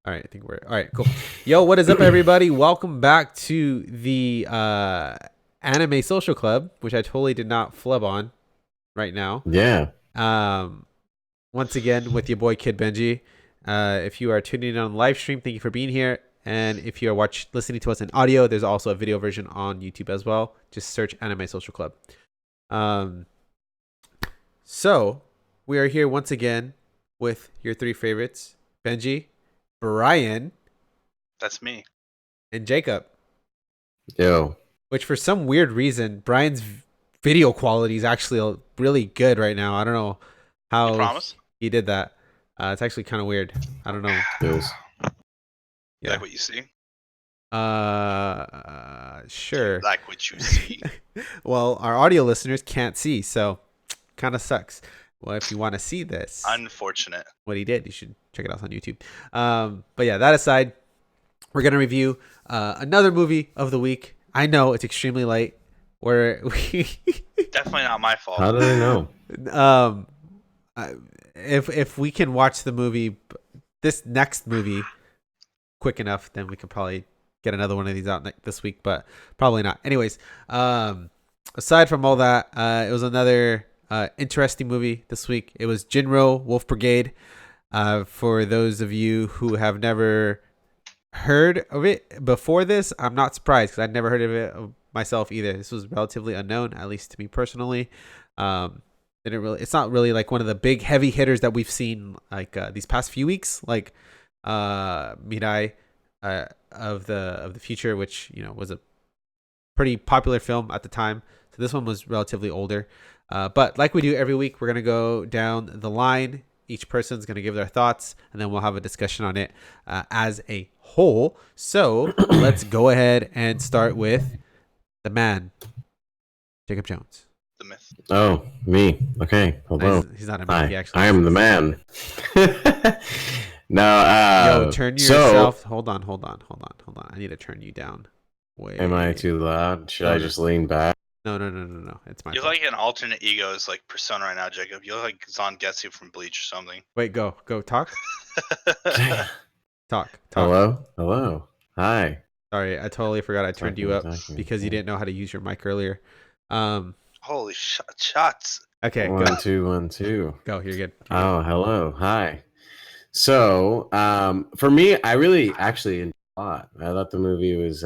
All right, I think we're all right. Cool. Yo, what is up, everybody? Welcome back to the Anime Social Club, which I totally did not flub on right now. Yeah. Um, Once again with your boy Kid Benji. If you are tuning in on live stream, thank you for being here. And if you are listening to us in audio, there's also a video version on YouTube as well. Just search Anime Social Club. Um, so we are here once again with your three favorites: Benji, Brian, That's me. and Jacob. Yo. Which for some weird reason, Brian's video quality is actually really good right now. I don't know You how promise? he did that. It's actually kind of weird. I don't know. Feels. You Yeah. like what you see? Sure. Like what you see. Well, our audio listeners can't see, so kind of sucks. Well, if you want to see this, Unfortunate. what he did, you should check it out on YouTube. But yeah, that aside, we're gonna review another movie of the week. I know it's extremely late. Where we Definitely not my fault. How did I know? um if we can watch the movie, this next movie, quick enough, then we could probably get another one of these out this week, but probably not. Anyways, aside from all that, it was another interesting movie this week. It was Jin-Roh Wolf Brigade. For those of you who have never heard of it before this, I'm not surprised because I'd never heard of it myself either. This was relatively unknown, at least to me personally. It's not really like one of the big heavy hitters that we've seen like these past few weeks, like Mirai of the Future, which was a pretty popular film at the time. So this one was relatively older. But like we do every week, we're gonna go down the line. Each person's gonna give their thoughts, and then we'll have a discussion on it as a whole. So let's go ahead and start with the man, Jacob Jones. The myth. Oh, me. Okay. Hello. He's not a myth. He Hi. actually I am the exists. man. No, Yo, turn yourself. Hold on. I need to turn you down. Wait. am I too loud? Should No, I no. just lean back? No. It's my You're fault. like an alternate ego's like persona right now, Jacob. You look like Zangetsu from Bleach or something. Wait, go. Talk. Talk. Hello. Hi. Sorry, I totally forgot I turned you up Talking. because you didn't know how to use your mic earlier. Holy shots. Okay, One, go. two, 1, 2. Go. You're good. Oh, hello. Hi. So, for me, I really actually enjoyed it a lot. I thought the movie was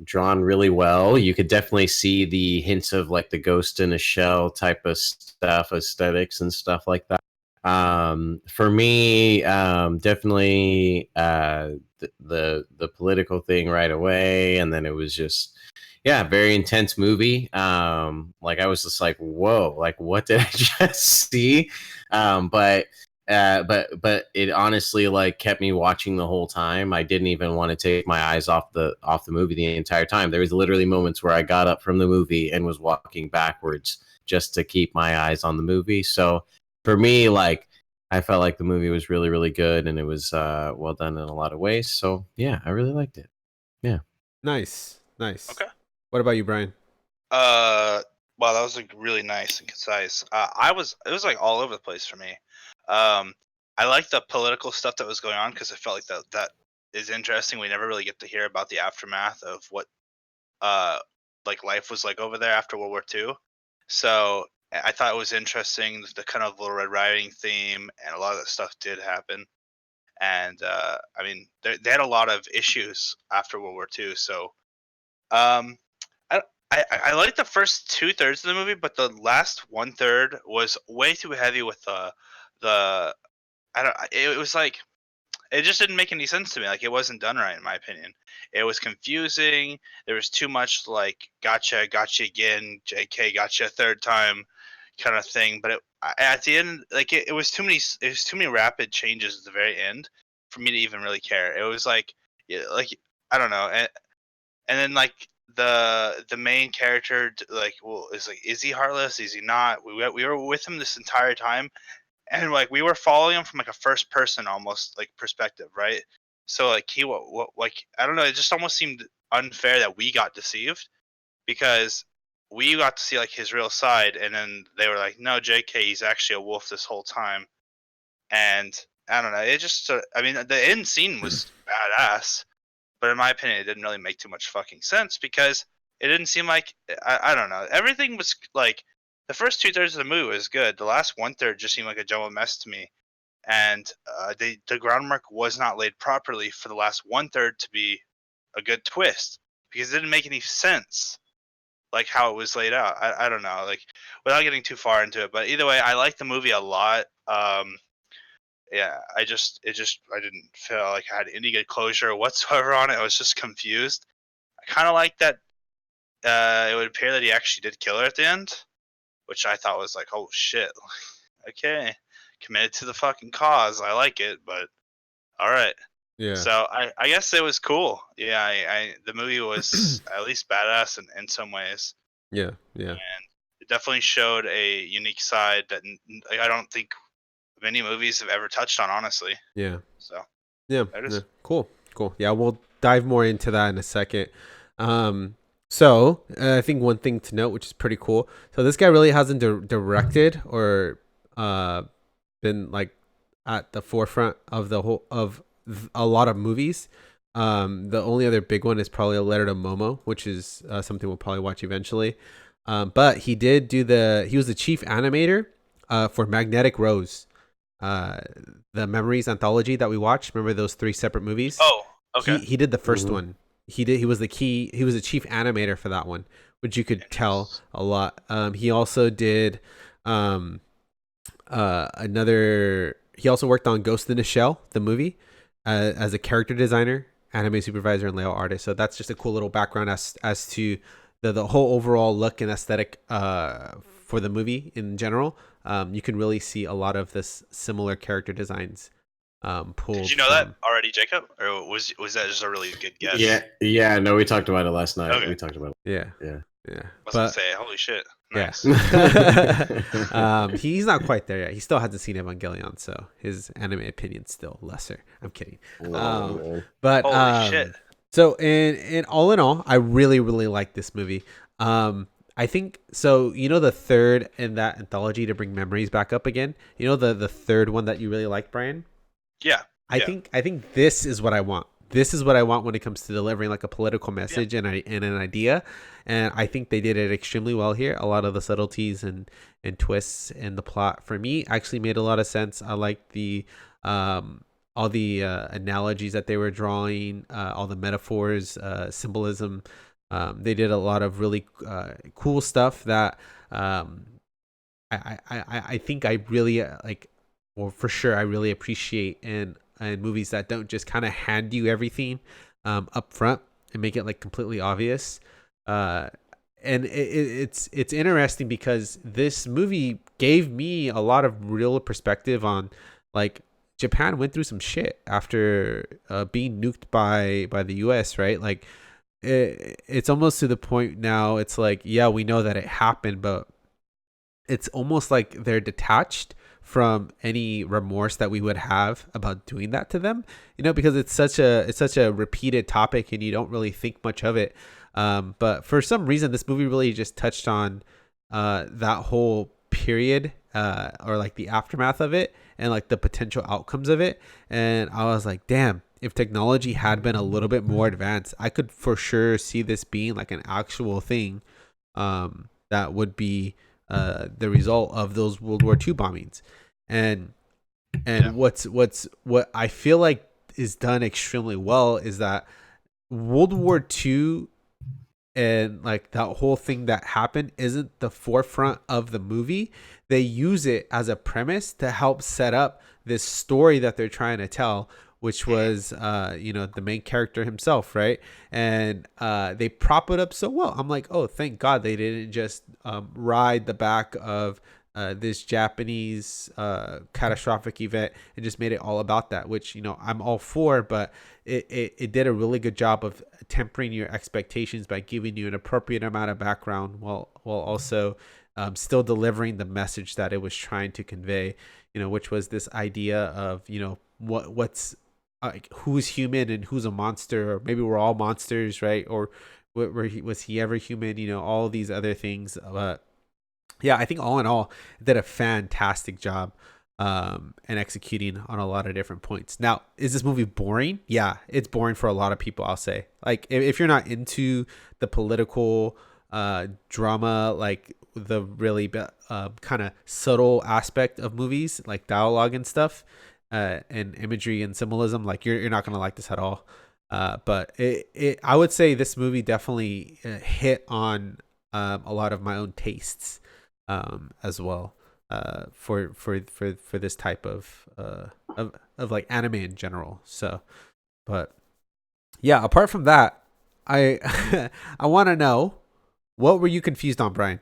drawn really well. You could definitely see the hints of like the Ghost in a Shell type of stuff, aesthetics and stuff like that. For me, definitely the political thing right away, and then it was just very intense movie. Like I was just like, whoa, like what did I just see? But it honestly like kept me watching the whole time. I didn't even want to take my eyes off the movie the entire time. There was literally moments where I got up from the movie and was walking backwards just to keep my eyes on the movie. So for me, like I felt like the movie was really, really good and it was well done in a lot of ways. So yeah, I really liked it. Yeah. Nice. Okay. What about you, Brian? Wow, that was like really nice and concise. It was like all over the place for me. I like the political stuff that was going on because I felt like that is interesting. We never really get to hear about the aftermath of what like life was like over there after World War II. So I thought it was interesting the kind of Little Red Riding theme, and a lot of that stuff did happen. And I mean, they had a lot of issues after World War II. So um, I like the first 2/3 of the movie, but the last 1/3 was way too heavy with the I don't. It was like it just didn't make any sense to me. Like it wasn't done right, in my opinion. It was confusing. There was too much like gotcha again, JK, gotcha a third time, kind of thing. But at the end, like it was too many. It was too many rapid changes at the very end for me to even really care. It was like, yeah, like I don't know, and then like the main character like well is like is he heartless, is he not, we were with him this entire time, and like we were following him from like a first person almost like perspective, right? So like he what like I don't know, it just almost seemed unfair that we got deceived because we got to see like his real side, and then they were like no, JK, he's actually a wolf this whole time. And I don't know. It just, I mean, the end scene was badass, but in my opinion, it didn't really make too much fucking sense because it didn't seem like I don't know. Everything was like the first 2/3 of the movie was good. The last 1/3 just seemed like a jumbled mess to me, and the groundwork was not laid properly for the last 1/3 to be a good twist because it didn't make any sense like how it was laid out. I don't know, like without getting too far into it, but either way, I like the movie a lot. Yeah, I didn't feel like I had any good closure whatsoever on it. I was just confused. I kind of like that. It would appear that he actually did kill her at the end, which I thought was like, oh shit, okay, committed to the fucking cause. I like it, but all right. Yeah. So I guess it was cool. Yeah, the movie was at least badass in some ways. Yeah. Yeah. And it definitely showed a unique side that I don't think many movies have ever touched on, honestly. Yeah. So Yeah. there it is. Yeah. Cool. Yeah, we'll dive more into that in a second. So I think one thing to note, which is pretty cool. So this guy really hasn't directed or been like at the forefront of the whole of a lot of movies. The only other big one is probably A Letter to Momo, which is something we'll probably watch eventually. But he was the chief animator for Magnetic Rose, the Memories anthology that we watched. Remember those 3 separate movies? Oh, okay. He did the first one. He was the chief animator for that one, which you could tell a lot. He also did he also worked on Ghost in the Shell, the movie, as a character designer, anime supervisor, and layout artist. So that's just a cool little background as to the whole overall look and aesthetic for the movie in general. You can really see a lot of this similar character designs pulled. Did you know that already, Jacob? Or was that just a really good guess? Yeah. No, we talked about it last night. Okay. We talked about it. Yeah. I was gonna say, holy shit. Nice. Yeah. He's not quite there yet. He still hasn't seen Evangelion, so his anime opinion's still lesser. I'm kidding. But holy shit. So in all, I really, really like this movie. I think so. You know, the third in that anthology to bring memories back up again. You know, the third one that you really like, Brian. Yeah. I think this is what I want. This is what I want when it comes to delivering like a political message and an idea. And I think they did it extremely well here. A lot of the subtleties and twists in the plot for me actually made a lot of sense. I like the all the analogies that they were drawing, all the metaphors, symbolism. They did a lot of really cool stuff that I think I really like. Well, for sure, I really appreciate in movies that don't just kind of hand you everything up front and make it like completely obvious. And it's interesting because this movie gave me a lot of real perspective on like Japan went through some shit after being nuked by the US, right? Like it's almost to the point now. It's like, yeah, we know that it happened, but it's almost like they're detached from any remorse that we would have about doing that to them, you know, because it's such a repeated topic and you don't really think much of it. But for some reason, this movie really just touched on that whole period or like the aftermath of it and like the potential outcomes of it. And I was like, damn, if technology had been a little bit more advanced, I could for sure see this being like an actual thing that would be the result of those World War II bombings. And what I feel like is done extremely well is that World War II and like that whole thing that happened isn't the forefront of the movie. They use it as a premise to help set up this story that they're trying to tell, which was the main character himself, right? And they prop it up so well. I'm like, oh, thank God they didn't just ride the back of this Japanese catastrophic event and just made it all about that, which, you know, I'm all for, but it did a really good job of tempering your expectations by giving you an appropriate amount of background while also still delivering the message that it was trying to convey, you know, which was this idea of, you know, what's like who's human and who's a monster, or maybe we're all monsters, right? Or was he ever human? You know, all these other things. Yeah, I think all in all, it did a fantastic job. and executing on a lot of different points. Now, is this movie boring? Yeah, it's boring for a lot of people, I'll say. Like, if you're not into the political drama, like the really kind of subtle aspect of movies, like dialogue and stuff, and imagery and symbolism, like you're not gonna like this at all. But I would say this movie definitely hit on a lot of my own tastes as well, for this type of like anime in general. So, but yeah, apart from that, I I want to know, what were you confused on, Brian?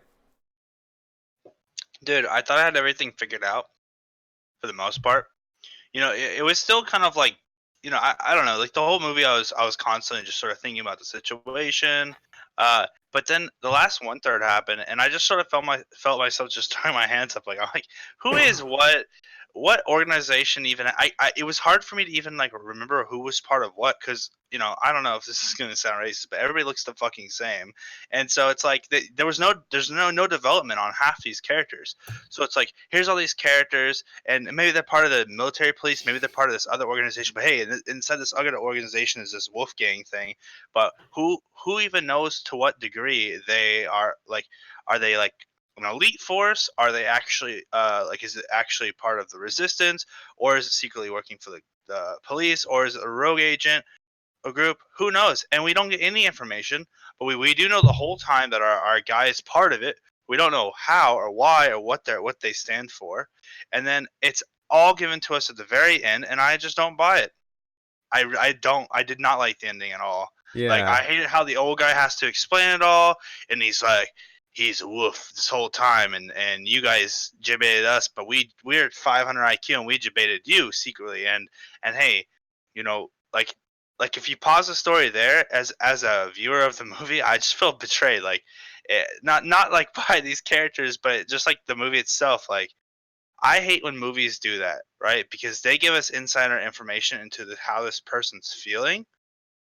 Dude, I thought I had everything figured out for the most part. It was still kind of like, I don't know, like the whole movie, I was constantly just sort of thinking about the situation. But then the last one third happened, and I just sort of felt myself just throwing my hands up, like I'm like, who is what organization even? It was hard for me to even like remember who was part of what, because I don't know if this is gonna sound racist, but everybody looks the fucking same, and so it's like there's no development on half these characters. So it's like, here's all these characters, and maybe they're part of the military police, maybe they're part of this other organization, but hey, inside this other organization is this Wolfgang thing. But who even knows to what degree they are, like, are they like an elite force? Are they actually like, is it actually part of the resistance, or is it secretly working for the police, or is it a rogue agent, a group? Who knows? And we don't get any information, but we do know the whole time that our guy is part of it. We don't know how or why or what they stand for, and then it's all given to us at the very end, and I just don't buy it. I did not like the ending at all. Like, Yeah, I hated how the old guy has to explain it all, and he's like, he's a wolf this whole time, and you guys debated us, but we're at 500 IQ and we debated you secretly, and hey, like if you pause the story there, as a viewer of the movie, I just feel betrayed. Like, not like by these characters, but just like the movie itself. Like, I hate when movies do that, right? Because they give us insider information into how this person's feeling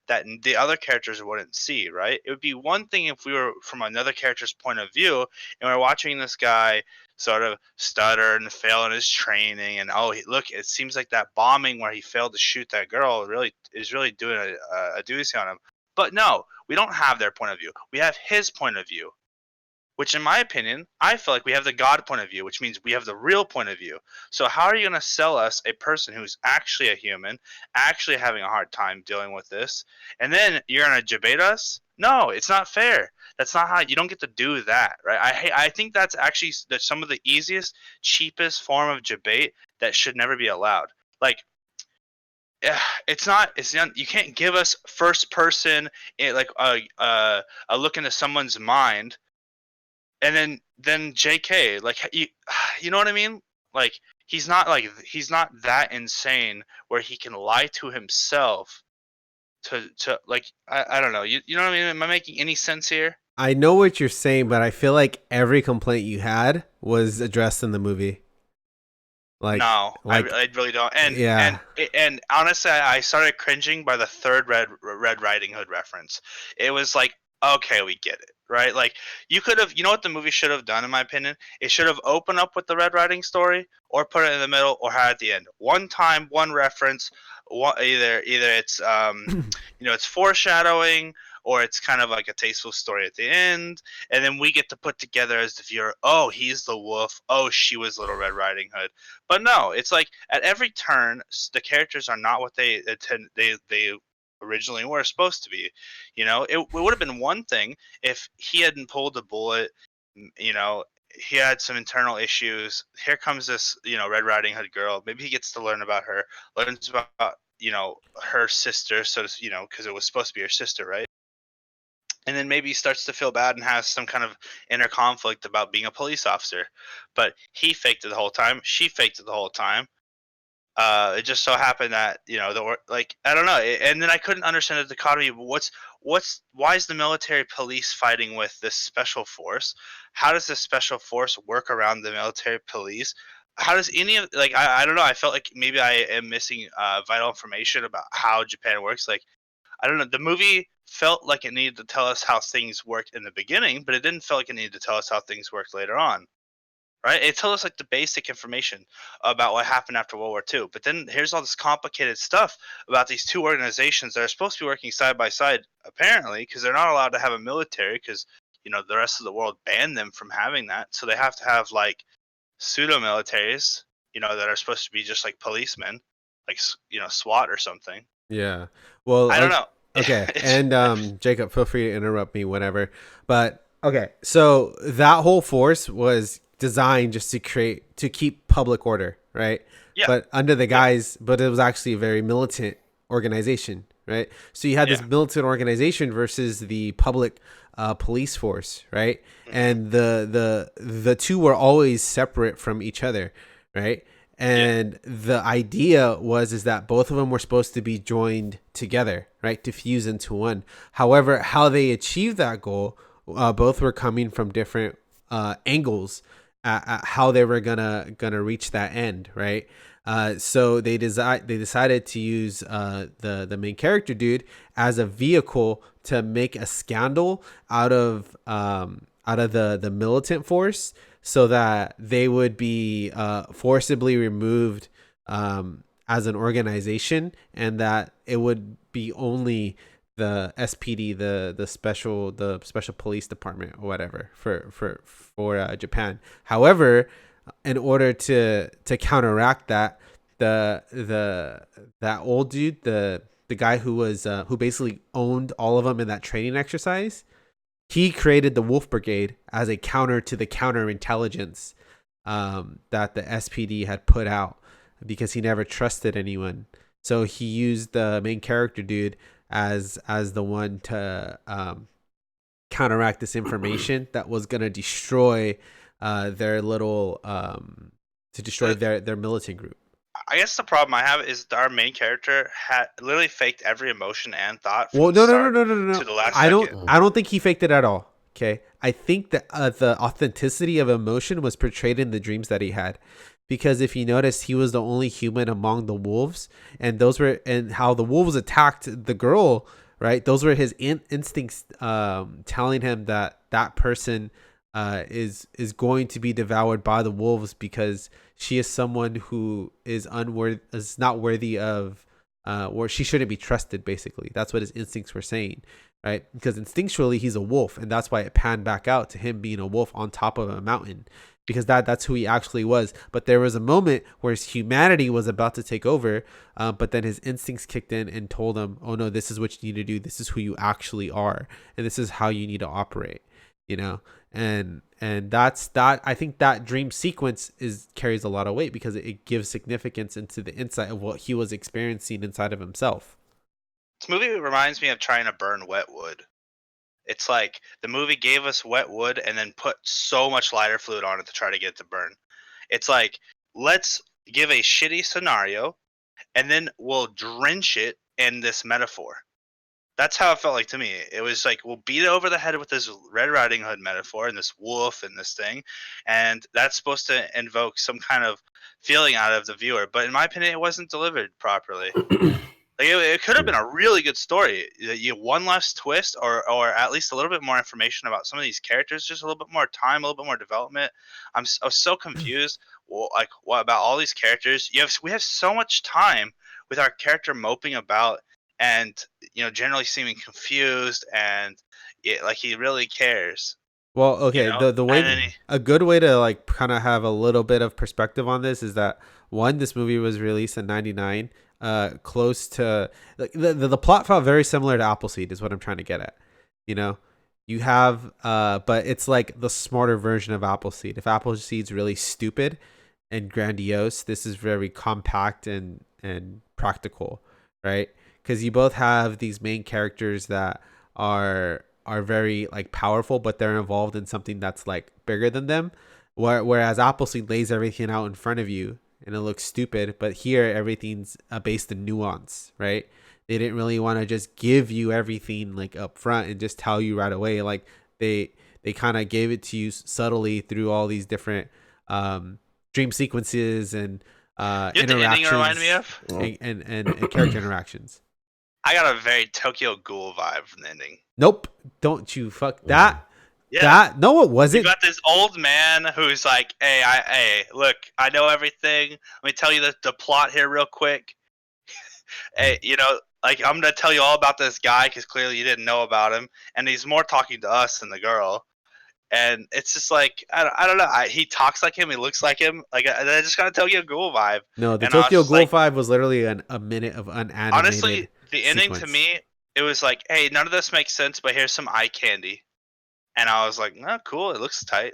that the other characters wouldn't see, right? It would be one thing if we were from another character's point of view and we're watching this guy sort of stutter and fail in his training, and oh, look, it seems like that bombing where he failed to shoot that girl really doing a doozy on him. But no, we don't have their point of view. We have his point of view, which in my opinion, I feel like we have the God point of view, which means we have the real point of view. So how are you going to sell us a person who's actually a human, actually having a hard time dealing with this, and then you're going to debate us? No, it's not fair. That's not how, you don't get to do that, right? I think that's actually some of the easiest, cheapest form of debate that should never be allowed. Like, it's not you can't give us first person, like a look into someone's mind, and then JK, like, you know what I mean? Like, he's not that insane where he can lie to himself to like, I don't know. You know what I mean? Am I making any sense here? I know what you're saying, but I feel like every complaint you had was addressed in the movie. No, Like I really don't. And honestly, I started cringing by the third Red Riding Hood reference. It was like, okay, we get it, right? Like, you could have, you know what the movie should have done, in my opinion? It should have opened up with the Red Riding story, or put it in the middle, or had it at the end. One time, one reference. Either it's it's foreshadowing, or it's kind of like a tasteful story at the end, and then we get to put together as the viewer, oh, he's the wolf, oh, she was Little Red Riding Hood. But no, it's like at every turn, the characters are not what they intend. They originally were supposed to be. It would have been one thing if he hadn't pulled the bullet. You know, he had some internal issues. Here comes this, Red Riding Hood girl. Maybe he gets to learn about her, learns about her sister. So because it was supposed to be her sister, right? And then maybe he starts to feel bad and has some kind of inner conflict about being a police officer. But he faked it the whole time. She faked it the whole time. It just so happened that like, I don't know, and then I couldn't understand the dichotomy of why is the military police fighting with this special force? How does this special force work around the military police? How does any of, like, I don't know. I felt like maybe I am missing vital information about how Japan works. Like, I don't know. The movie felt like it needed to tell us how things worked in the beginning, but it didn't feel like it needed to tell us how things worked later on. right? It told us like the basic information about what happened after World War II. But then here's all this complicated stuff about these two organizations that are supposed to be working side by side, apparently, because they're not allowed to have a military because the rest of the world banned them from having that. So they have to have like pseudo militaries, that are supposed to be just like policemen, like SWAT or something. Yeah. Well, I don't know. okay. And Jacob, feel free to interrupt me whenever. But okay, so that whole force was designed just to keep public order, right? Yeah. But under the guise, but it was actually a very militant organization, right? So you had this Yeah. militant organization versus the public police force, right? Mm-hmm. And the two were always separate from each other, right? And the idea is that both of them were supposed to be joined together, right, to fuse into one. However, how they achieved that goal, both were coming from different angles at how they were gonna reach that end, right? So they decided to use the main character dude as a vehicle to make a scandal out of the militant force, so that they would be forcibly removed as an organization, and that it would be only the SPD, the special police department or whatever for Japan. However, in order to counteract that, that old dude, the guy who basically owned all of them in that training exercise, he created the Wolf Brigade as a counter to the counterintelligence that the SPD had put out, because he never trusted anyone. So he used the main character dude as the one to counteract this information that was gonna destroy their little their militant group. I guess the problem I have is our main character had literally faked every emotion and thought from Well, the no, start no. to the last I second. don't think he faked it at all. Okay, I think that the authenticity of emotion was portrayed in the dreams that he had, because if you notice, he was the only human among the wolves, and how the wolves attacked the girl. Right, those were his instincts telling him that that person is going to be devoured by the wolves, because she is someone who is not worthy of, or she shouldn't be trusted. Basically, that's what his instincts were saying, right? Because instinctually he's a wolf, and that's why it panned back out to him being a wolf on top of a mountain, because that's who he actually was. But there was a moment where his humanity was about to take over, but then his instincts kicked in and told him, "Oh no, this is what you need to do. This is who you actually are, and this is how you need to operate." And I think that dream sequence carries a lot of weight, because it gives significance into the insight of what he was experiencing inside of himself. This movie reminds me of trying to burn wet wood. It's like the movie gave us wet wood and then put so much lighter fluid on it to try to get it to burn. It's like, let's give a shitty scenario and then we'll drench it in this metaphor. That's how it felt like to me. It was like, we'll beat it over the head with this Red Riding Hood metaphor and this wolf and this thing, and that's supposed to invoke some kind of feeling out of the viewer. But in my opinion, it wasn't delivered properly. Like, it could have been a really good story. You one less twist, or at least a little bit more information about some of these characters, just a little bit more time, a little bit more development. I was so confused. Well, like, what about all these characters? We have so much time with our character moping about, and generally seeming confused, and like he really cares. Well, okay, the way, And then a good way to like kind of have a little bit of perspective on this is that, one, this movie was released in '99, close to, like, the plot felt very similar to Appleseed, is what I'm trying to get at. You have but it's like the smarter version of Appleseed. If Appleseed's really stupid and grandiose, this is very compact and practical, right? Because you both have these main characters that are very like powerful, but they're involved in something that's like bigger than them. Whereas Appleseed lays everything out in front of you and it looks stupid, but here everything's based in nuance, right? They didn't really want to just give you everything like up front and just tell you right away. Like they kind of gave it to you subtly through all these different dream sequences and interactions, remind me of? and character interactions. I got a very Tokyo Ghoul vibe from the ending. Nope, don't you fuck that. Yeah. No, it You wasn't. got this old man who's like, hey, look, I know everything. Let me tell you the plot here real quick. Hey, like I'm gonna tell you all about this guy because clearly you didn't know about him, and he's more talking to us than the girl. And it's just like I don't know. He talks like him. He looks like him. Like I just gotta tell you a Ghoul vibe. No, the And I was Tokyo just Ghoul like, 5 was literally a minute of unanimated honestly, the ending to sequence. me, it was like, hey, none of this makes sense, but here's some eye candy. And I was like, oh, cool. It looks tight.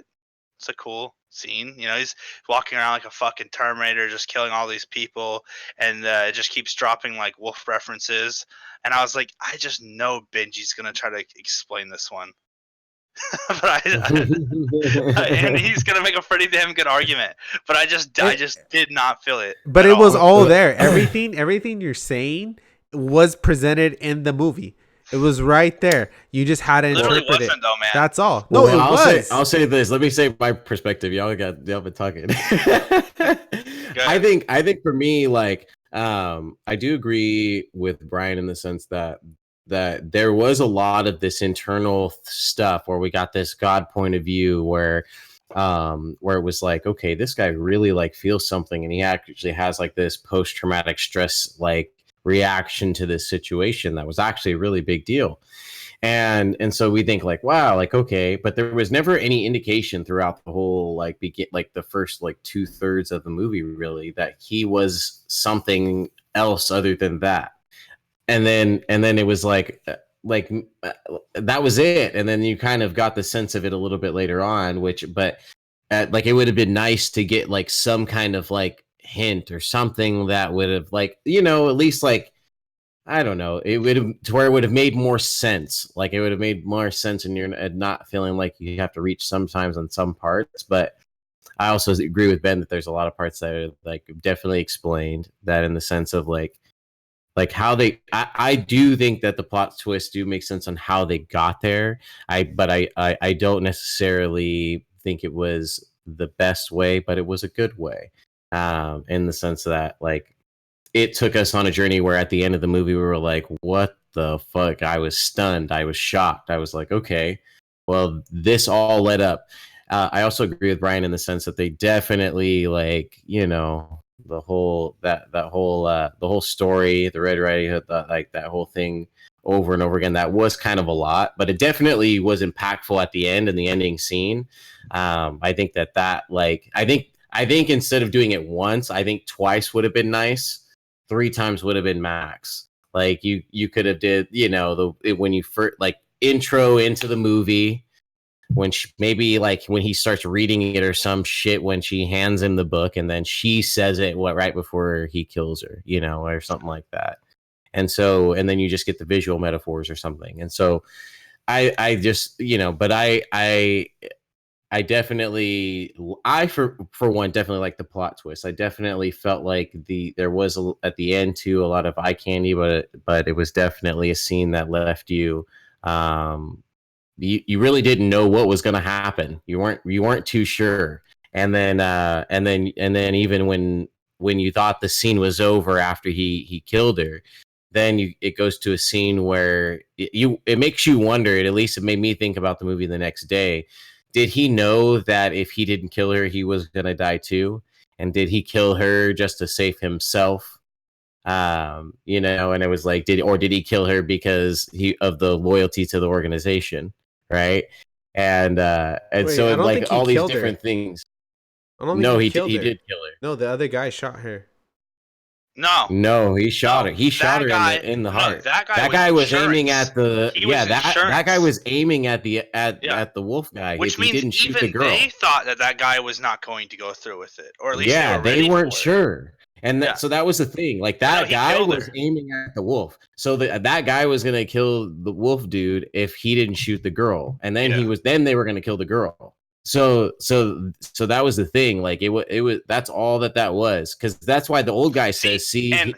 It's a cool scene. He's walking around like a fucking Terminator, just killing all these people, and it just keeps dropping like wolf references. And I was like, I just know Benji's gonna try to explain this one, but and he's gonna make a pretty damn good argument. But I just did not feel it. But at it was all. all there. Everything you're saying was presented in the movie. It was right there. You just had to Literally interpret it. wasn't though, man. That's all. No, Well, it was. I'll say this. Let me say my perspective. Y'all been talking. I think for me, like, I do agree with Bryan in the sense that there was a lot of this internal stuff where we got this God point of view where it was like, okay, this guy really like feels something, and he actually has like this post-traumatic stress like reaction to this situation that was actually a really big deal. And so we think like, wow, like, okay, but there was never any indication throughout the whole like the first like 2/3 of the movie really that he was something else other than that. And then it was like that was it. And then you kind of got the sense of it a little bit later on, but like it would have been nice to get like some kind of like hint or something that would have like, at least like, I don't know. It would have to where it would have made more sense. Like it would have made more sense, and you're not feeling like you have to reach sometimes on some parts. But I also agree with Ben that there's a lot of parts that are like definitely explained that in the sense of like how they. I do think that the plot twists do make sense on how they got there. But I don't necessarily think it was the best way, but it was a good way. In the sense that like it took us on a journey where at the end of the movie we were like, what the fuck? I was stunned. I was shocked. I was like, okay, well, this all led up. I also agree with Bryan in the sense that they definitely like, the whole the whole story, the Red Riding Hood, like that whole thing over and over again. That was kind of a lot, but it definitely was impactful at the end and the ending scene. I think that like I think instead of doing it once, I think twice would have been nice. 3 times would have been max. Like you could have did, when you first like intro into the movie, when maybe like when he starts reading it or some shit, when she hands him the book and then she says it right before he kills her, or something like that. And then you just get the visual metaphors or something. And so I just, but I definitely, for one, definitely like the plot twist. I definitely felt like there was at the end too a lot of eye candy, but it was definitely a scene that left you, you really didn't know what was going to happen. You weren't too sure. And then even when you thought the scene was over after he killed her, then it goes to a scene where it makes you wonder. At least it made me think about the movie the next day. Did he know that if he didn't kill her, he was gonna die too? And did he kill her just to save himself? And it was like, did he kill her because of the loyalty to the organization, right? And Wait, so I don't like think he all these killed different her. things. I don't think No, he killed he her. did kill her. No, the other guy shot her. No, he shot her. He shot her in the heart. That guy was insurance. aiming at the that guy was aiming at the Yeah. the wolf guy. Which if he means didn't shoot even the girl, they thought that guy was not going to go through with it, or at least they weren't sure. And Yeah. so that was the thing. Like that guy was aiming at the wolf. So that guy was gonna kill the wolf dude if he didn't shoot the girl, and then then they were gonna kill the girl. So that was the thing. Like it was that's all that was, because that's why the old guy says,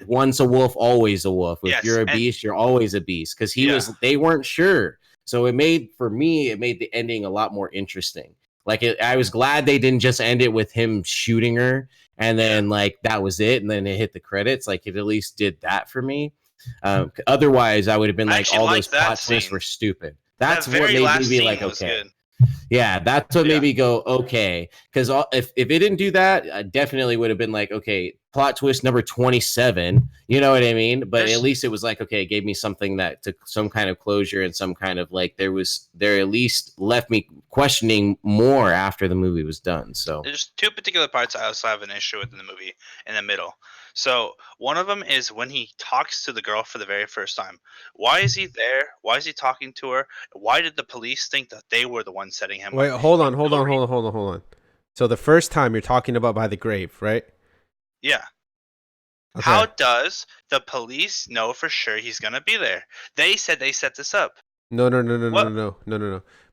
once a wolf, always a wolf. If you're a beast, you're always a beast. Because they weren't sure. So it made the ending a lot more interesting. Like I was glad they didn't just end it with him shooting her and then like that was it, and then it hit the credits. Like it at least did that for me. Otherwise, I would have been like, all those plot twists were stupid. That's what made me be like, okay. Yeah, that's what made me go, okay. Because if it didn't do that, I definitely would have been like, okay, plot twist number 27. You know what I mean? But at least it was like, okay, it gave me something that took some kind of closure and some kind of like there at least left me questioning more after the movie was done. So there's two particular parts I also have an issue with in the movie in the middle. So one of them is when he talks to the girl for the very first time. Why is he there? Why is he talking to her? Why did the police think that they were the ones setting him Wait, up? hold on. So the first time you're talking about by the grave, right? Yeah. Okay. How does the police know for sure he's gonna be there? They said they set this up. No.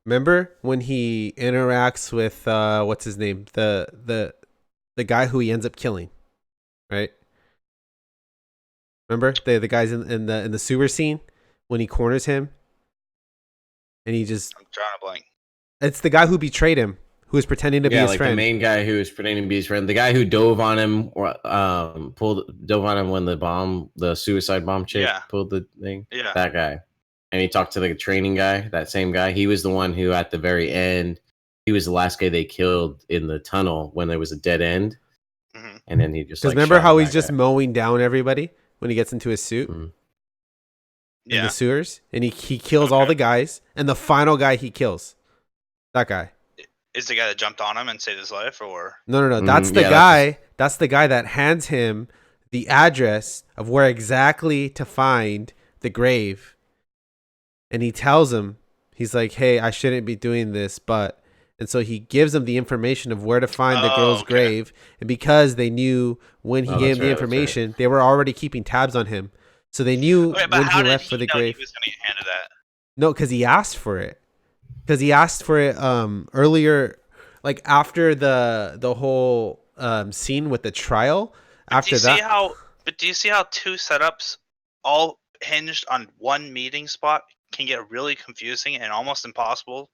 Remember when he interacts with what's his name? The guy who he ends up killing, right? Remember the guys in the sewer scene when he corners him, and he just I'm drawing a blank. it's the guy who betrayed him, who was pretending to be his friend. The main guy who was pretending to be his friend, the guy who dove on him or dove on him when the suicide bomb chick pulled the thing. Yeah, that guy. And he talked to the training guy, that same guy. He was the one who, at the very end, he was the last guy they killed in the tunnel when there was a dead end. Mm-hmm. And then he just remember how he's just mowing down everybody when he gets into his suit. Mm-hmm. In the sewers, and he kills all the guys, and the final guy he kills, that guy is the guy that jumped on him and saved his life, or no. That's the guy. That's the guy that hands him the address of where exactly to find the grave, and he tells him, he's like, "Hey, I shouldn't be doing this, but." And so he gives them the information of where to find the girl's grave, and because they knew when he gave the information, they were already keeping tabs on him. So they knew when he left for the grave. He was going to get handed that? No, because he asked for it. Because he asked for it earlier, like after the whole scene with the trial. After that, do you see how two setups all hinged on one meeting spot can get really confusing and almost impossible?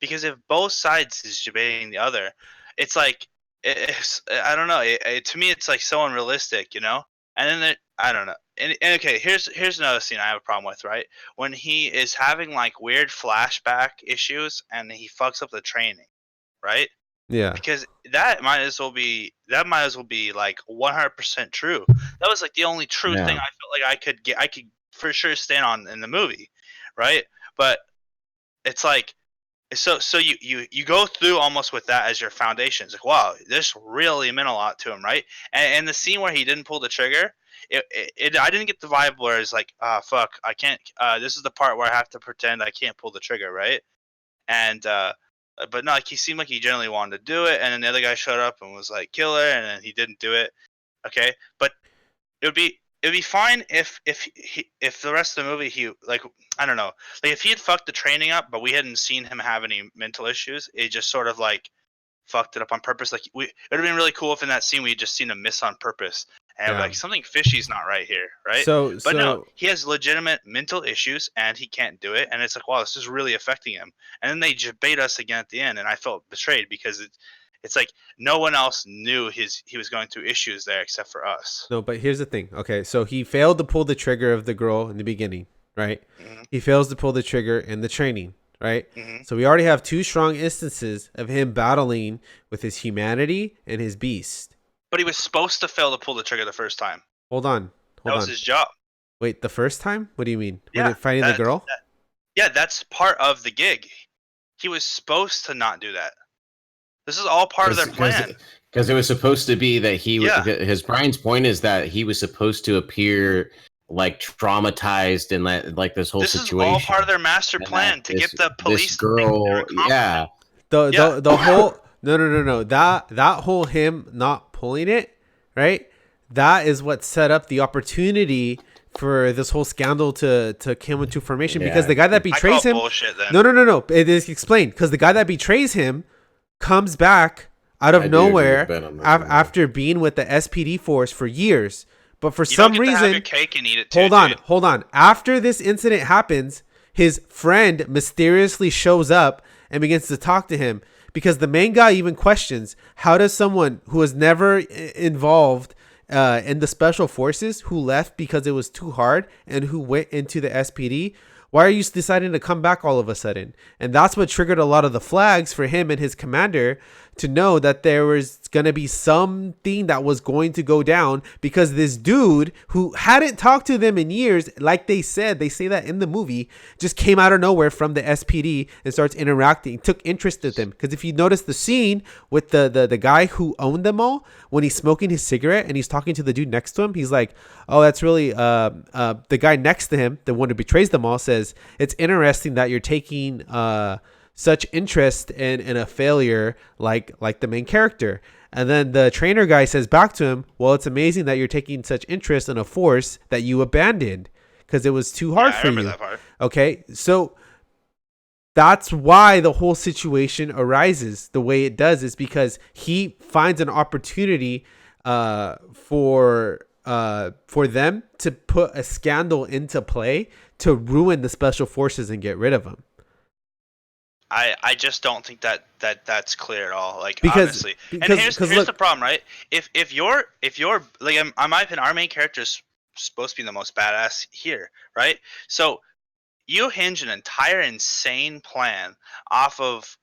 Because if both sides is debating the other, it's like I don't know. To me, it's like so unrealistic, you know. And then I don't know. And okay, here's another scene I have a problem with, right? When he is having like weird flashback issues and he fucks up the training, right? Yeah. Because that might as well be like 100% true. That was like the only true thing I felt like I could for sure stand on in the movie, right? But it's like so you go through almost with that as your foundation. It's like, wow, this really meant a lot to him, right? And the scene where he didn't pull the trigger, I didn't get the vibe where it's like, fuck, I can't. This is the part where I have to pretend I can't pull the trigger, right? And but no, like he seemed like he generally wanted to do it, and then the other guy showed up and was like, kill her, and then he didn't do it. Okay, but it'd be fine if the rest of the movie he like, I don't know, like if he had fucked the training up, but we hadn't seen him have any mental issues. It just sort of like fucked it up on purpose. Like it would have been really cool if in that scene we had just seen him miss on purpose. And like something fishy's not right here, right? But no, he has legitimate mental issues and he can't do it. And it's like, wow, this is really affecting him. And then they just bait us again at the end, and I felt betrayed because it's like no one else knew he was going through issues there except for us. No, but here's the thing. Okay, so he failed to pull the trigger of the girl in the beginning, right? Mm-hmm. He fails to pull the trigger in the training, right? Mm-hmm. So we already have two strong instances of him battling with his humanity and his beast. But he was supposed to fail to pull the trigger the first time. Hold on. That was his job. Wait, the first time? What do you mean? Yeah, fighting the girl? That's part of the gig. He was supposed to not do that. This is all part of their plan. Because it was supposed to be that his Brian's point is that he was supposed to appear like traumatized and like this whole situation. This is all part of their master plan to get the police. This girl, yeah. The whole no. That whole him not pulling it, right? That is what set up the opportunity for this whole scandal to come into formation, because the guy that betrays him. Bullshit, then. No. It is explained because the guy that betrays him comes back out of nowhere after being with the SPD force for years, but for some reason, have your cake and eat it too, hold on. After this incident happens, his friend mysteriously shows up and begins to talk to him, because the main guy even questions, how does someone who was never involved in the special forces, who left because it was too hard and who went into the SPD, Why are you deciding to come back all of a sudden? And that's what triggered a lot of the flags for him and his commander to know that there was going to be something that was going to go down, because this dude who hadn't talked to them in years, like they say that in the movie, just came out of nowhere from the SPD and starts interacting, took interest in them. Because if you notice the scene with the guy who owned them all, when he's smoking his cigarette and he's talking to the dude next to him, he's like, oh, that's really the guy next to him, the one who betrays them all, says, it's interesting that you're taking such interest in a failure like the main character. And then the trainer guy says back to him, well, it's amazing that you're taking such interest in a force that you abandoned because it was too hard for you. That part. Okay, so that's why the whole situation arises the way it does, is because he finds an opportunity for them to put a scandal into play to ruin the special forces and get rid of them. I just don't think that's clear at all. Like, because, honestly, because, and here's look, the problem, right? If you're like, in my opinion, our main character is supposed to be the most badass here, right? So you hinge an entire insane plan off of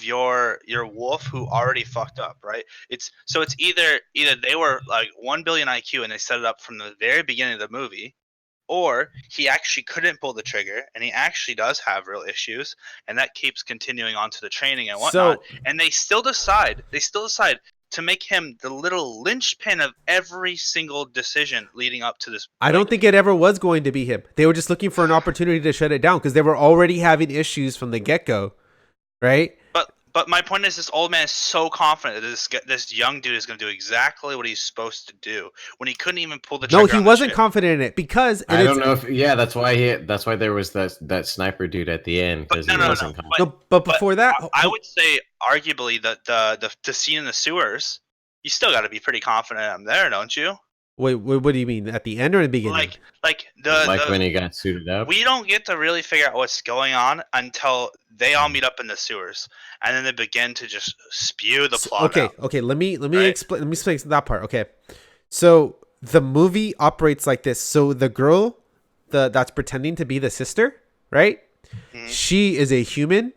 your wolf who already fucked up, right? It's either they were like 1 billion IQ and they set it up from the very beginning of the movie, or he actually couldn't pull the trigger and he actually does have real issues, and that keeps continuing on to the training and whatnot. And they still decide to make him the little linchpin of every single decision leading up to this point. I don't think it ever was going to be him. They were just looking for an opportunity to shut it down because they were already having issues from the get-go, right? But my point is, this old man is so confident that this young dude is going to do exactly what he's supposed to do when he couldn't even pull the trigger. No, he wasn't confident in it because I don't know if that's why there was that sniper dude at the end, because he wasn't confident. But before that, I would say arguably that the scene in the sewers, you still got to be pretty confident I'm there, don't you? Wait, what do you mean? At the end or in the beginning? Like when he got suited up. We don't get to really figure out what's going on until they all meet up in the sewers, and then they begin to just spew the plot out. Okay. Let me explain. Let me explain that part. Okay, so the movie operates like this. So the girl, that's pretending to be the sister, right? Mm-hmm. She is a human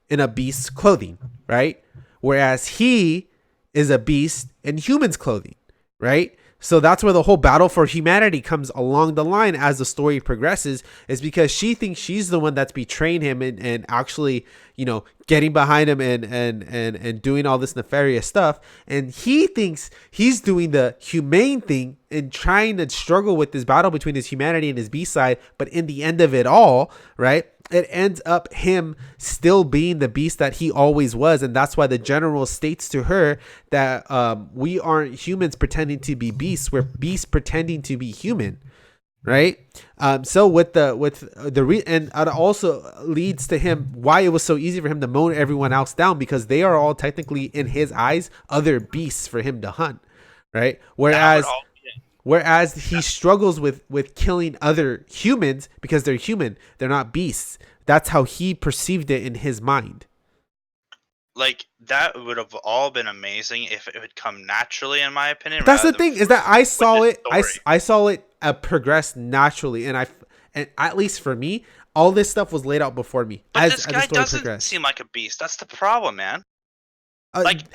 in a beast's clothing, right? Whereas he is a beast in human's clothing, right? So that's where the whole battle for humanity comes along the line as the story progresses, is because she thinks she's the one that's betraying him and actually, getting behind him and doing all this nefarious stuff. And he thinks he's doing the humane thing and trying to struggle with this battle between his humanity and his beast side. But in the end of it all, right, it ends up him still being the beast that he always was. And that's why the general states to her that we aren't humans pretending to be beasts. We're beasts pretending to be human. Right. So and it also leads to him why it was so easy for him to mow everyone else down, because they are all technically, in his eyes, other beasts for him to hunt. Right. Whereas he struggles with killing other humans because they're human. They're not beasts. That's how he perceived it in his mind. Like, that would have all been amazing if it would come naturally, in my opinion. That's the thing, is that I saw it. I saw it progress naturally, and at least for me, all this stuff was laid out before me. But this guy doesn't seem like a beast. That's the problem, man. I don't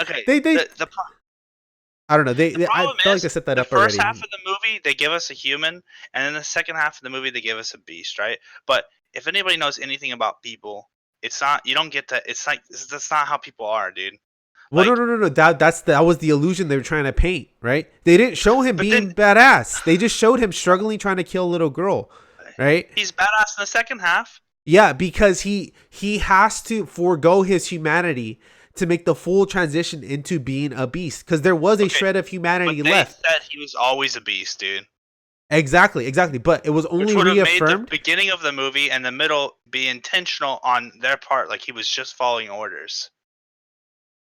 know. I feel like they set that up already. The first half of the movie, they give us a human, and then the second half of the movie, they give us a beast, right? But if anybody knows anything about people, it's not. You don't get that. It's like, that's not how people are, dude. Well, no. That was the illusion they were trying to paint, right? They didn't show him being badass. They just showed him struggling trying to kill a little girl, right? He's badass in the second half. Yeah, because he has to forego his humanity to make the full transition into being a beast, because there was a shred of humanity left. They said he was always a beast, dude. Exactly. But it was only reaffirmed. Made the beginning of the movie and the middle be intentional on their part, like he was just following orders.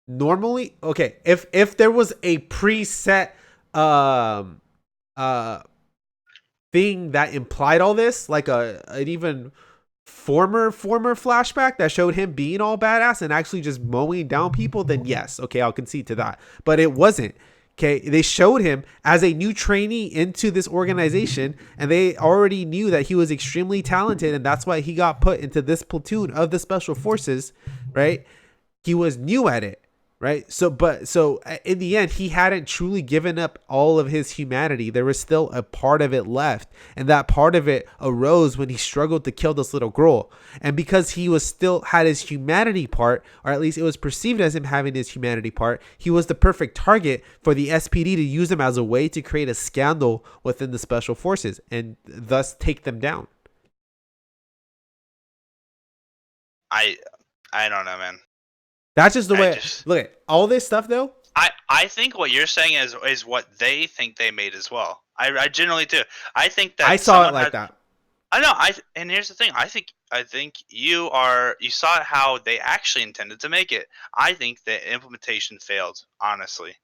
Normally, okay, if there was a preset thing that implied all this, like an even former flashback that showed him being all badass and actually just mowing down people, then yes, okay, I'll concede to that. But it wasn't. Okay, they showed him as a new trainee into this organization, and they already knew that he was extremely talented, and that's why he got put into this platoon of the special forces, right? He was new at it, right? So in the end, he hadn't truly given up all of his humanity. There was still a part of it left, and that part of it arose when he struggled to kill this little girl. And because he was still had his humanity part, or at least it was perceived as him having his humanity part, he was the perfect target for the SPD to use him as a way to create a scandal within the special forces and thus take them down. I don't know, man. That's just the way. Look at all this stuff, though. I think what you're saying is what they think they made as well. I generally do. I think that I saw it like that. I know. And here's the thing. I think you saw how they actually intended to make it. I think the implementation failed. Honestly,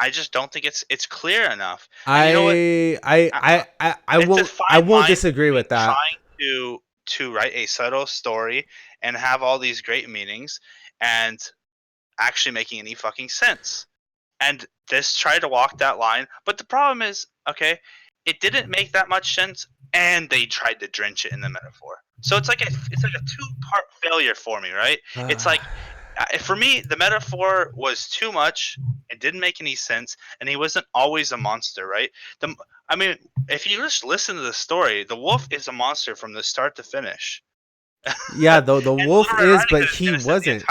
I just don't think it's clear enough. I won't disagree with that. Trying to write a subtle story and have all these great meanings and actually making any fucking sense. And this tried to walk that line, but the problem is, okay, it didn't make that much sense, and they tried to drench it in the metaphor. So it's like a two-part failure for me, right? It's like, for me, the metaphor was too much. It didn't make any sense, and he wasn't always a monster, right? I mean, if you just listen to the story, the wolf is a monster from the start to finish. Yeah, the wolf is, but he wasn't.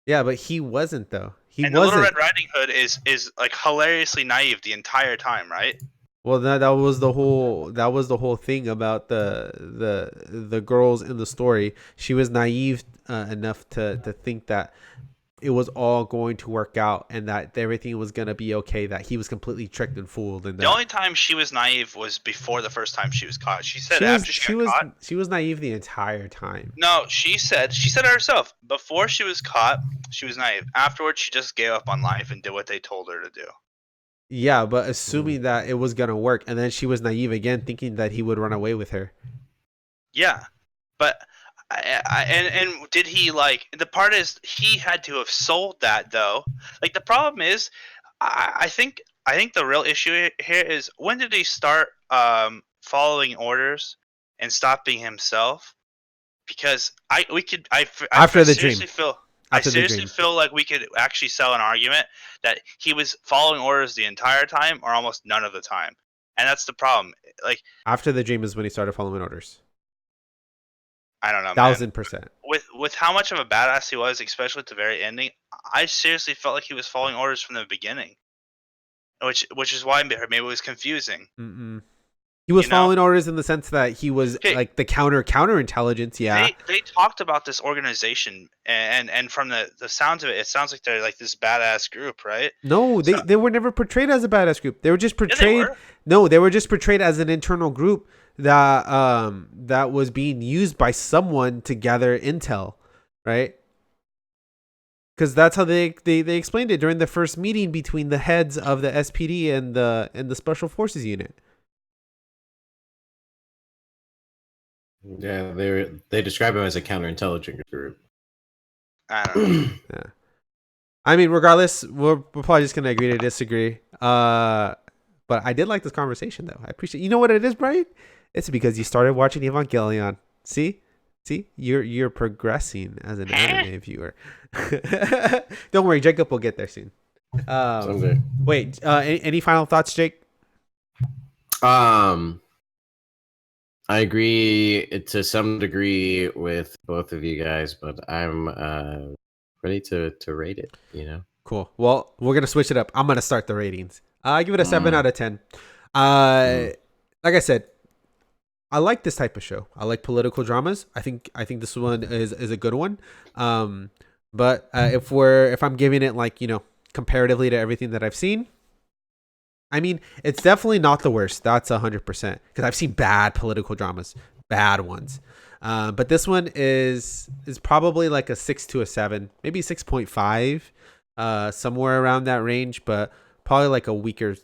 Yeah, but he wasn't though. He wasn't. Little Red Riding Hood is like hilariously naive the entire time, right? Well, that was the whole thing about the girls in the story. She was naive enough to think that it was all going to work out and that everything was going to be okay, that he was completely tricked and fooled. And the only time she was naive was before the first time she was caught. She said after she got caught. She was naive the entire time. No, she said it herself. Before she was caught, she was naive. Afterwards, she just gave up on life and did what they told her to do. Yeah, but assuming that it was going to work, and then she was naive again, thinking that he would run away with her. Yeah, but... And did he, like, the part is he had to have sold that though. Like, the problem is, I think the real issue here is, when did he start following orders and stop being himself? Because I seriously feel like we could actually sell an argument that he was following orders the entire time or almost none of the time, and that's the problem. Like, after the dream is when he started following orders. I don't know, 1000%. With how much of a badass he was, especially at the very ending, I seriously felt like he was following orders from the beginning, which is why maybe it was confusing. Mm-mm. He was following orders in the sense that he was like the counter intelligence. Yeah, they talked about this organization, and from the sounds of it, it sounds like they're like this badass group, right? No, they were never portrayed as a badass group. They were just portrayed. No, they were just portrayed as an internal group that was being used by someone to gather intel, right? Because that's how they explained it during the first meeting between the heads of the SPD and the Special Forces unit. Yeah, they describe him as a counterintelligence group. I don't know. Yeah. I mean, regardless, we're probably just gonna agree to disagree. But I did like this conversation, though. I appreciate. You know what it is, Brian? It's because you started watching Evangelion. See, you're progressing as an anime viewer. Don't worry, Jacob will get there soon. Someday. Wait, any final thoughts, Jake? I agree to some degree with both of you guys, but I'm ready to rate it. You know. Cool. Well, we're gonna switch it up. I'm gonna start the ratings. I give it a 7 out of 10. Like I said, I like this type of show. I like political dramas. I think this one is a good one. But if I'm giving it, like, comparatively to everything that I've seen, I mean, it's definitely not the worst. That's 100%, because I've seen bad political dramas, bad ones. But this one is probably like a 6 to a 7, maybe 6.5, somewhere around that range, but probably like a weaker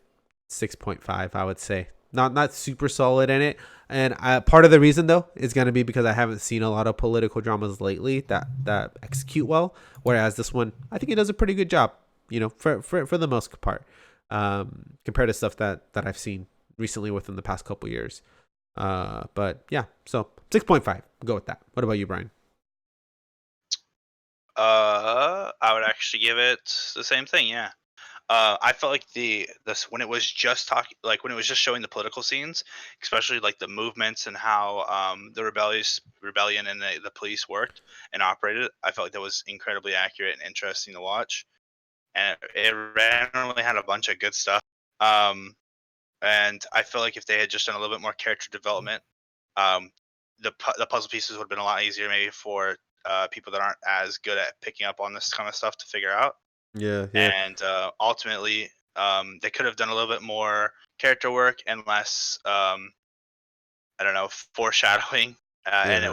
6.5, I would say. Not super solid in it. And part of the reason, though, is going to be because I haven't seen a lot of political dramas lately that execute well. Whereas this one, I think it does a pretty good job. for the most part, compared to stuff that I've seen recently within the past couple years. But yeah, so 6.5. Go with that. What about you, Brian? I would actually give it the same thing. Yeah. I felt like this when it was just talking, like when it was just showing the political scenes, especially like the movements and how the rebellion and the police worked and operated. I felt like that was incredibly accurate and interesting to watch, and it randomly had a bunch of good stuff. Um, and I feel like if they had just done a little bit more character development, um, the puzzle pieces would have been a lot easier maybe for people that aren't as good at picking up on this kind of stuff to figure out. Yeah, yeah, And ultimately, they could have done a little bit more character work and less, I don't know, foreshadowing, and yeah,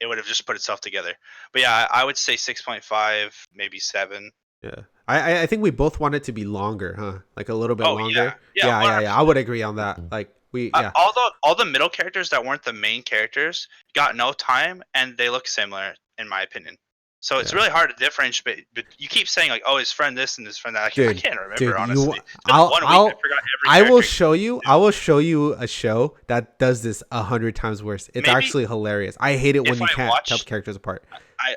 it would have just put itself together. But yeah, I would say 6.5, maybe 7. yeah. I think we both want it to be longer, huh? Like a little bit Oh yeah, longer. yeah, Yeah, yeah, yeah. I 100%. would agree on that. Like yeah, All the middle characters that weren't the main characters got no time, and they look similar in my opinion. So it's yeah. really hard to differentiate. But you keep saying like, "Oh, his friend this and his friend that." I Dude, can't remember dude, honestly. It's been 1 week. I forgot every I will character. show you. I will show you a show that does this 100 times worse. It's Maybe actually hilarious. I hate it when if you I can't tell watch, characters apart.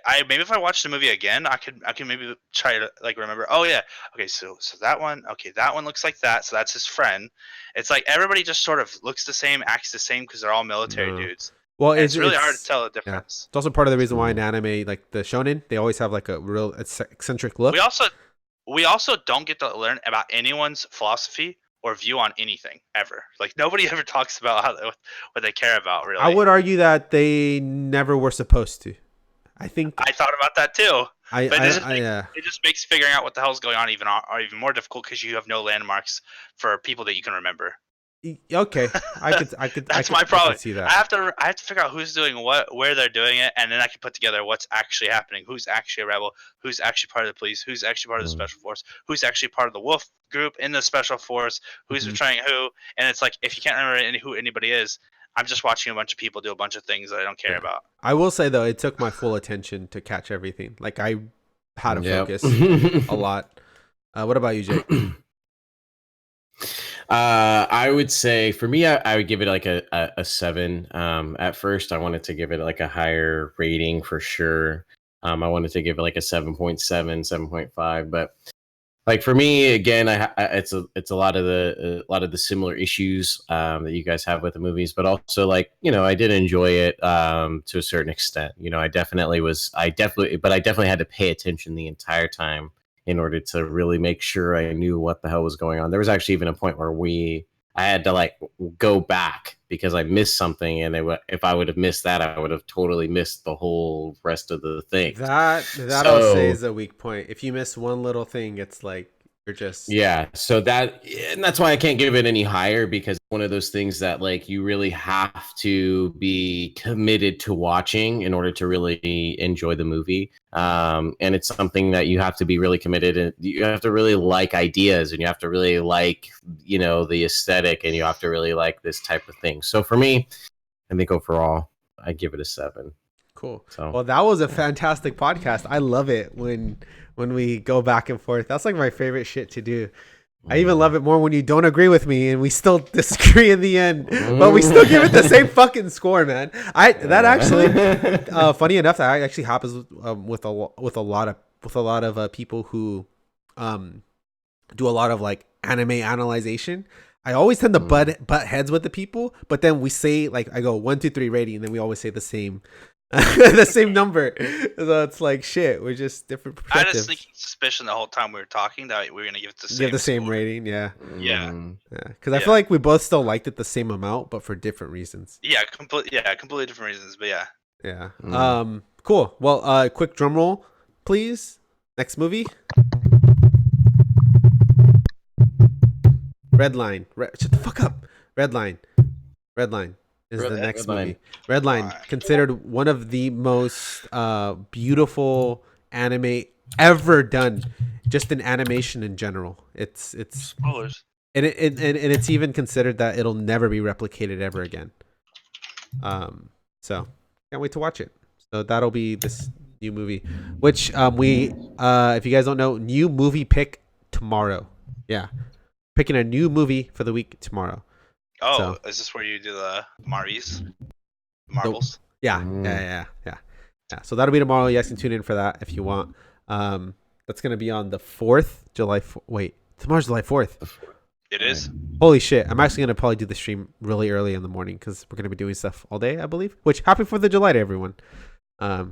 I maybe if I watch the movie again, I can maybe try to like remember. Oh yeah, okay, so that one, okay, that one looks like that. So that's his friend. It's like everybody just sort of looks the same, acts the same because they're all military No. dudes, Well, and it's really hard to it's tell the yeah. difference. It's also part of the reason why in True. anime, like the shonen, they always have like a real eccentric look. We also we also don't get to learn about anyone's philosophy or view on anything ever. Like nobody ever talks about what they care about I really. would argue that they never were supposed to. I think I thought about that too, but yeah. it just makes figuring out what the hell's going on even more difficult because you have no landmarks for people that you can remember. Okay, That's my I could problem. see that. I have to figure out who's doing what, where they're doing it, and then I can put together what's actually happening. Who's actually a rebel? Who's actually part of the police? Who's actually part of the Mm. special force? Who's actually part of the wolf group in the special force? Who's Mhm. betraying who? And it's like if you can't remember who anybody is, I'm just watching a bunch of people do a bunch of things that I don't care Yeah. about. I will say though, it took my full attention to catch everything. Like I had to Yep. focus a lot. What about you, Jake? I would say for me, I would give it like a 7. At first, I wanted to give it like a higher rating for sure. I wanted to give it like a 7.7, 7.5, but like for me again, it's a lot of the similar issues that you guys have with the movies, but also like I did enjoy it to a certain extent. I definitely had to pay attention the entire time in order to really make sure I knew what the hell was going on. There was actually even a point where I had to like go back because I missed something, and if I would have missed that, I would have totally missed the whole rest of the thing. That I'll say So is a weak point. If you miss one little thing, it's like you're just yeah, and that's why I can't give it any higher, because it's one of those things that like you really have to be committed to watching in order to really enjoy the movie. And it's something that you have to be really committed, and you have to really like ideas, and you have to really like the aesthetic, and you have to really like this type of thing. So for me, I think overall, I give it a 7. cool. So Well, that was a fantastic podcast. I love it when we go back and forth. That's like my favorite shit to do. I even love it more when you don't agree with me and we still disagree in the end, but we still give it the same fucking score, man. That actually, funny enough, that actually happens with a lot of people who do a lot of like anime analyzation. I always tend to butt heads with the people, but then we say like I go 1, 2, 3 rating, and then we always say the same the same number. So it's like shit. We're just different I had a perspectives. sneaky suspicion the whole time we were talking that we were gonna give it the same. Give the same score. rating, yeah. Yeah. Yeah, because I feel like we both still liked it the same amount, but for different reasons. Yeah, completely different reasons, but yeah. Yeah. Cool. Well, quick drum roll, please. Next movie. Red Line. Shut the fuck up. Red Line. Red Line is the next Red Line. movie. Red Line, considered one of the most beautiful anime ever done, just in animation in general. It's Spoilers. and it's even considered that it'll never be replicated ever again. So can't wait to watch it. So that'll be this new movie, which we if you guys don't know, new movie pick tomorrow. Yeah, picking a new movie for the week tomorrow. Oh, So- is this where you do the Marvels? Yeah. So that'll be tomorrow. You guys can tune in for that if you want. That's gonna be on the 4th, July. Wait, tomorrow's July 4th. It is. Holy shit! I'm actually gonna probably do the stream really early in the morning because we're gonna be doing stuff all day, I believe. Which happy 4th of July to everyone. So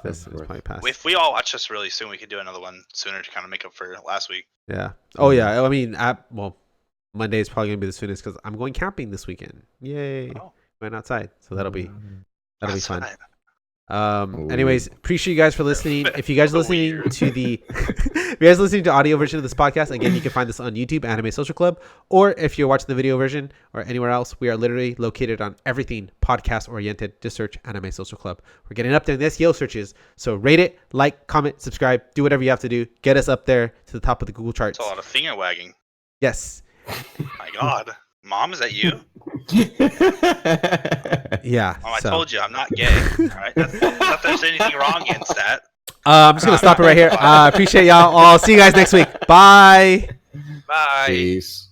this is probably past. If we all watch this really soon, we could do another one sooner to kind of make up for last week. Yeah. Oh yeah. I mean, Monday is probably gonna be the soonest because I'm going camping this weekend. Yay! Oh. Going outside, so that'll be fun. Outside. Anyways, appreciate you guys for listening. If you guys are listening to if you guys are listening to audio version of this podcast, again, you can find this on YouTube, Anime Social Club, or if you're watching the video version or anywhere else, we are literally located on everything podcast oriented. Just search Anime Social Club. We're getting up there in the SEO searches, so rate it, like, comment, subscribe, do whatever you have to do. Get us up there to the top of the Google charts. It's a lot of finger wagging. Yes. My God, Mom, is that you? Yeah. Oh, I told you I'm not gay. All right, not that there's anything wrong against that. I'm just gonna stop it right here. Appreciate y'all. I'll see you guys next week. Bye. Bye. Peace.